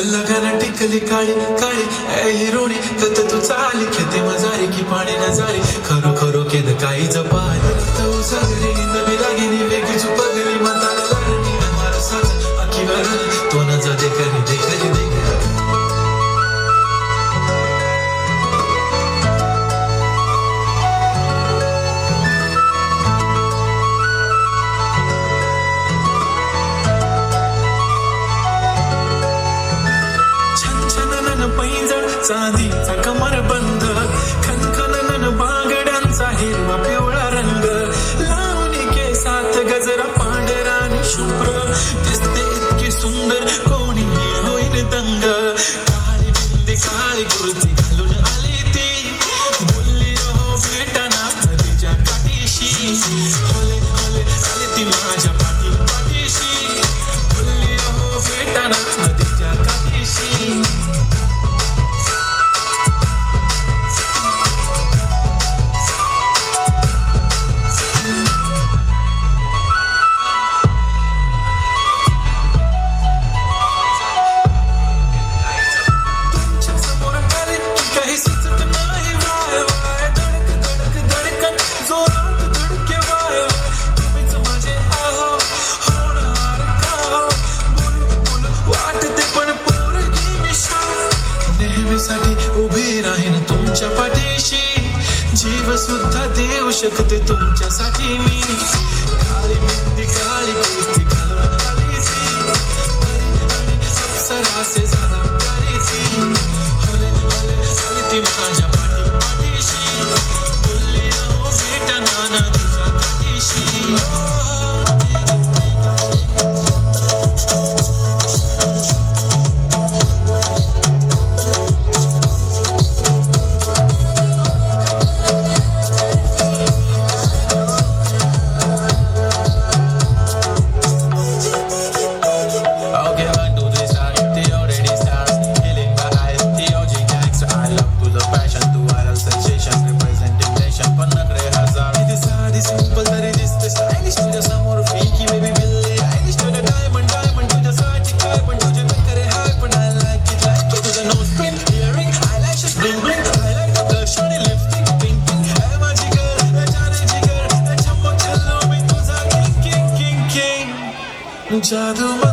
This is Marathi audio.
लगन टिकली काळी काळी ए हिरोणी कत तू चाली खेते मजारी की पाणी नजारी खरो खरो केद काही जपाली तू सगरी नवी लागेनी वेगळी चुपगली मताला लागणी मारा साज आखी वरण तो न जा दे करी दे करी दे चांदीचा कमर बंद खनखनन बांगड्यांचा हिरवा पिवळा रंग लावणी केसात गजरा पांढरा आणि शुभ्र दिसते इतकी सुंदर कोणी होईन दंग काळी बिंदी काळी कुर्ती घालून आली ती बोलली हो भेटना नदीच्या काठीशी होले होले आली ती माझ्या पाठीशी बोलली हो भेटना नदीच्या काठीशी उभी राहीन तुमच्या पाठीशी जीव सुद्धा देऊ शकते तुमच्यासाठी मी काळी मेहंदी काळी कुस्ती घालून आली ती अप्सरासे झाला प्यारीची होले होले आली ती माझ्या पाठीशी बोलली हो भेटना नदीच्या काठीशी जादू